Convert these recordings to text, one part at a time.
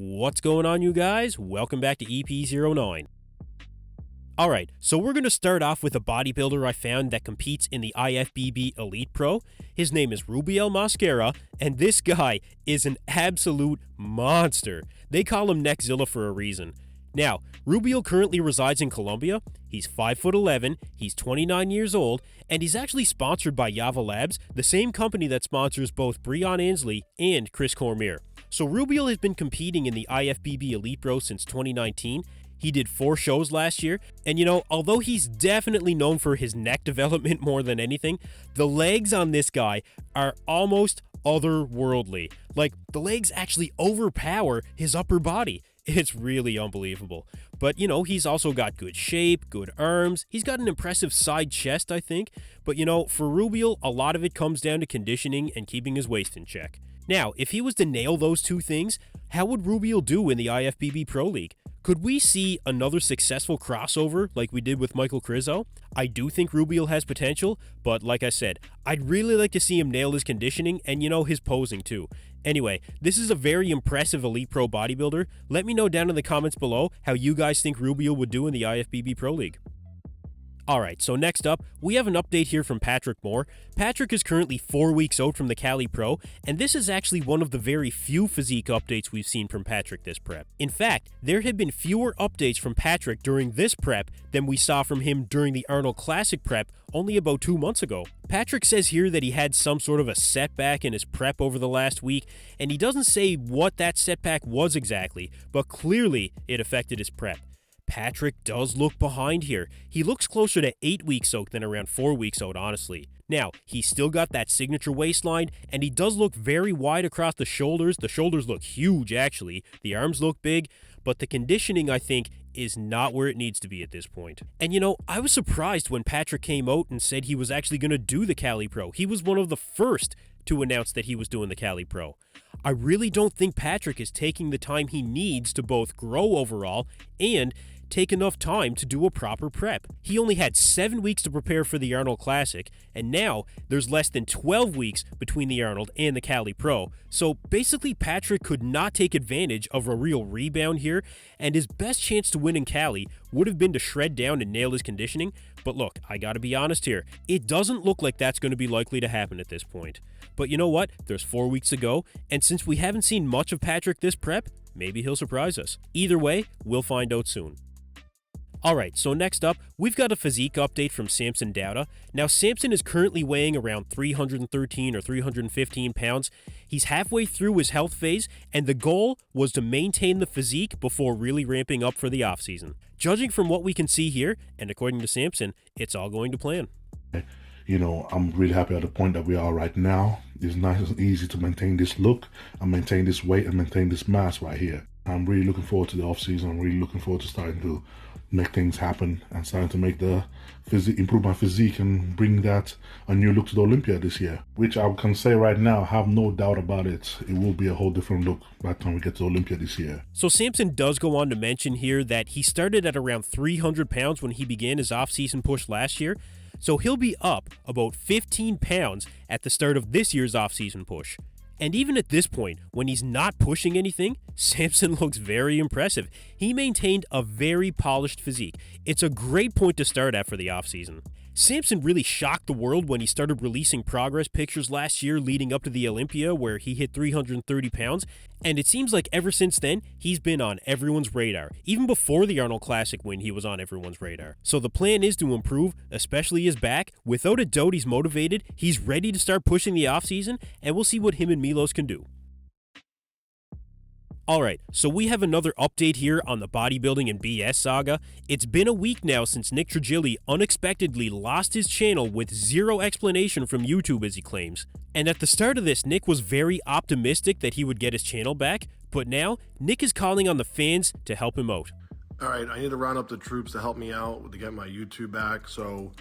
What's going on, you guys? Welcome back to EP09. Alright, so we're going to start off with a bodybuilder I found that competes in the IFBB Elite Pro. His name is Rubiel Mosquera, and this guy is an absolute monster. They call him Neckzilla for a reason. Now, Rubiel currently resides in Colombia. He's 5'11", he's 29 years old, and he's actually sponsored by Yava Labs, the same company that sponsors both Breon Ansley and Chris Cormier. So Rubiel has been competing in the IFBB Elite Pro since 2019. He did 4 shows last year, and although he's definitely known for his neck development more than anything, the legs on this guy are almost otherworldly. Like, the legs actually overpower his upper body. It's really unbelievable. But, he's also got good shape, good arms. He's got an impressive side chest, I think. But, for Rubiel, a lot of it comes down to conditioning and keeping his waist in check. Now, if he was to nail those two things, how would Rubiel do in the IFBB Pro League? Could we see another successful crossover like we did with Michael Krizo? I do think Rubiel has potential, but like I said, I'd really like to see him nail his conditioning and, his posing too. Anyway, this is a very impressive Elite Pro bodybuilder. Let me know down in the comments below how you guys think Rubiel would do in the IFBB Pro League. Alright, so next up, we have an update here from Patrick Moore. Patrick is currently 4 weeks out from the Cali Pro, and this is actually one of the very few physique updates we've seen from Patrick this prep. In fact, there have been fewer updates from Patrick during this prep than we saw from him during the Arnold Classic prep only about 2 months ago. Patrick says here that he had some sort of a setback in his prep over the last week, and he doesn't say what that setback was exactly, but clearly it affected his prep. Patrick does look behind here. He looks closer to 8 weeks out than around 4 weeks out, honestly. Now, he's still got that signature waistline, and he does look very wide across the shoulders. The shoulders look huge, actually. The arms look big, but the conditioning, I think, is not where it needs to be at this point. And I was surprised when Patrick came out and said he was actually going to do the Cali Pro. He was one of the first to announce that he was doing the Cali Pro. I really don't think Patrick is taking the time he needs to both grow overall and take enough time to do a proper prep. He only had 7 weeks to prepare for the Arnold Classic, and now there's less than 12 weeks between the Arnold and the Cali Pro. So basically Patrick could not take advantage of a real rebound here, and his best chance to win in Cali would have been to shred down and nail his conditioning. But look, I gotta be honest here, it doesn't look like that's going to be likely to happen at this point. But you know what? There's 4 weeks to go, and since we haven't seen much of Patrick this prep, maybe he'll surprise us. Either way, we'll find out soon. Alright, so next up, we've got a physique update from Samson Dauda. Now, Samson is currently weighing around 313 or 315 pounds. He's halfway through his health phase, and the goal was to maintain the physique before really ramping up for the offseason. Judging from what we can see here, and according to Samson, it's all going to plan. I'm really happy at the point that we are right now. It's nice and easy to maintain this look and maintain this weight and maintain this mass right here. I'm really looking forward to the off-season. I'm really looking forward to starting to make things happen and starting to make the improve my physique and bring that a new look to the Olympia this year, which I can say right now, have no doubt about it, it will be a whole different look by the time we get to Olympia this year. So Samson does go on to mention here that he started at around 300 pounds when he began his off-season push last year, so he'll be up about 15 pounds at the start of this year's off-season push. And even at this point, when he's not pushing anything, Samson looks very impressive. He maintained a very polished physique. It's a great point to start at for the offseason. Samson really shocked the world when he started releasing progress pictures last year leading up to the Olympia where he hit 330 pounds, and it seems like ever since then, he's been on everyone's radar. Even before the Arnold Classic win, he was on everyone's radar. So the plan is to improve, especially his back. Without a doubt, he's motivated, he's ready to start pushing the offseason, and we'll see what him and Milos can do. Alright, so we have another update here on the Bodybuilding and BS saga. It's been a week now since Nick Trigilli unexpectedly lost his channel with zero explanation from YouTube, as he claims. And at the start of this, Nick was very optimistic that he would get his channel back, but now Nick is calling on the fans to help him out. Alright, I need to round up the troops to help me out to get my YouTube back, so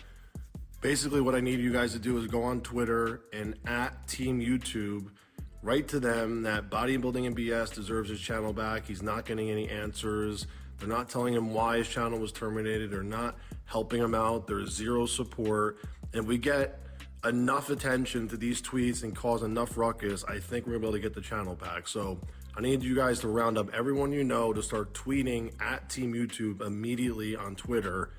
basically what I need you guys to do is go on Twitter and at Team YouTube, write to them that Bodybuilding and BS deserves his channel back. He's not getting any answers. They're not telling him why his channel was terminated. They're not helping him out. There's zero support. And we get enough attention to these tweets and cause enough ruckus, I think we're gonna be able to get the channel back. So I need you guys to round up everyone you know to start tweeting at Team YouTube immediately on Twitter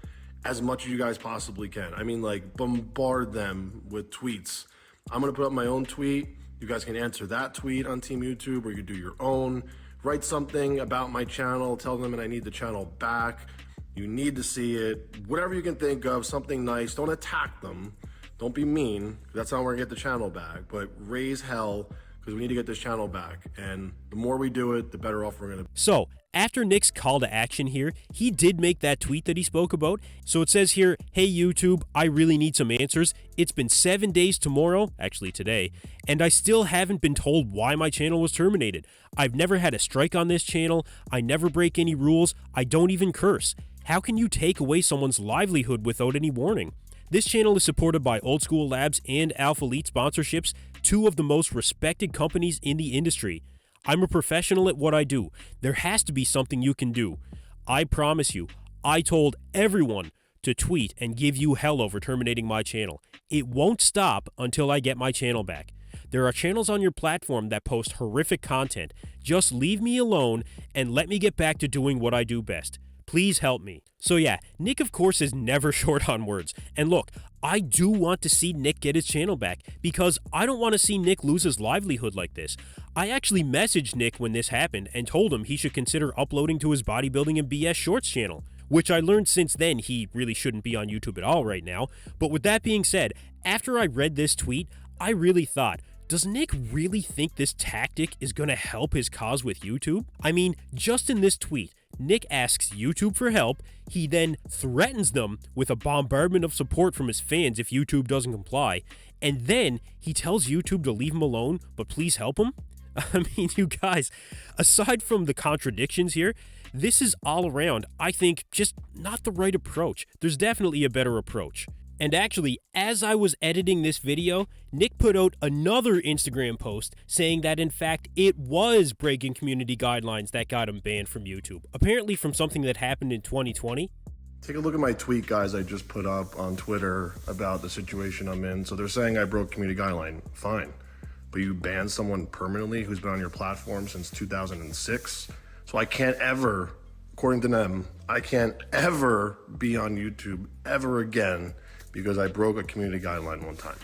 as much as you guys possibly can. I mean, like, bombard them with tweets. I'm gonna put up my own tweet. You guys can answer that tweet on Team YouTube, or you can do your own. Write something about my channel, tell them that I need the channel back. You need to see it. Whatever you can think of, something nice. Don't attack them. Don't be mean. That's how we're gonna get the channel back. But raise hell, because we need to get this channel back. And the more we do it, the better off we're gonna be. So, after Nick's call to action here, he did make that tweet that he spoke about. So it says here, "Hey YouTube, I really need some answers. It's been 7 days tomorrow," actually today, "and I still haven't been told why my channel was terminated. I've never had a strike on this channel. I never break any rules. I don't even curse. How can you take away someone's livelihood without any warning? This channel is supported by Old School Labs and Alpha Elite sponsorships, two of the most respected companies in the industry. I'm a professional at what I do. There has to be something you can do. I promise you, I told everyone to tweet and give you hell over terminating my channel. It won't stop until I get my channel back. There are channels on your platform that post horrific content. Just leave me alone and let me get back to doing what I do best. Please help me." So yeah, Nick of course is never short on words. And look, I do want to see Nick get his channel back because I don't want to see Nick lose his livelihood like this. I actually messaged Nick when this happened and told him he should consider uploading to his Bodybuilding and BS Shorts channel, which I learned since then he really shouldn't be on YouTube at all right now. But with that being said, after I read this tweet, I really thought, does Nick really think this tactic is going to help his cause with YouTube? I mean, just in this tweet, Nick asks YouTube for help. He then threatens them with a bombardment of support from his fans if YouTube doesn't comply. And then he tells YouTube to leave him alone, but please help him? I mean, you guys, aside from the contradictions here, this is all around, I think, just not the right approach. There's definitely a better approach. And actually, as I was editing this video, Nick put out another Instagram post saying that in fact it was breaking community guidelines that got him banned from YouTube, apparently from something that happened in 2020. Take a look at my tweet, guys, I just put up on Twitter about the situation I'm in. So they're saying I broke community guideline. Fine. But you banned someone permanently who's been on your platform since 2006. So I can't ever, according to them, I can't ever be on YouTube ever again because I broke a community guideline one time.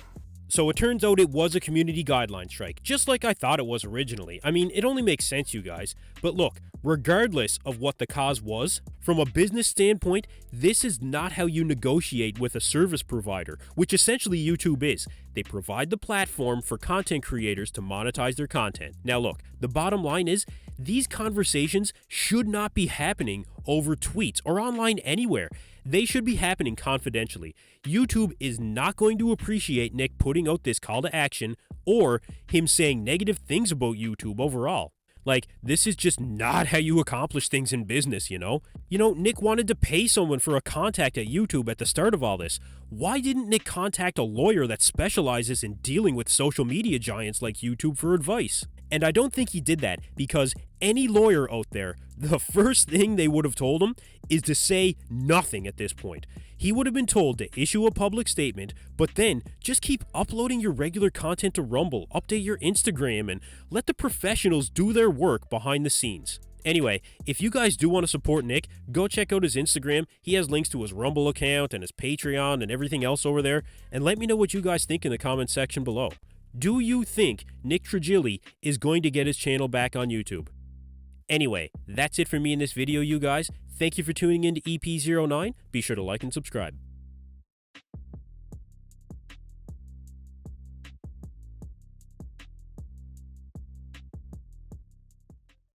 So it turns out it was a community guideline strike, just like I thought it was originally. I mean, it only makes sense, you guys. But look, regardless of what the cause was, from a business standpoint, this is not how you negotiate with a service provider, which essentially YouTube is. They provide the platform for content creators to monetize their content. Now look, the bottom line is, these conversations should not be happening over tweets or online anywhere. They should be happening confidentially. YouTube is not going to appreciate Nick putting out this call to action or him saying negative things about YouTube overall. Like, this is just not how you accomplish things in business, you know? Nick wanted to pay someone for a contact at YouTube at the start of all this. Why didn't Nick contact a lawyer that specializes in dealing with social media giants like YouTube for advice? And I don't think he did that because any lawyer out there, the first thing they would have told him is to say nothing at this point. He would have been told to issue a public statement, but then just keep uploading your regular content to Rumble, update your Instagram, and let the professionals do their work behind the scenes. Anyway, if you guys do want to support Nick, go check out his Instagram. He has links to his Rumble account and his Patreon and everything else over there, and let me know what you guys think in the comment section below. Do you think Nick Neckzilla is going to get his channel back on YouTube? Anyway, that's it for me in this video, you guys. Thank you for tuning in to EP09. Be sure to like and subscribe.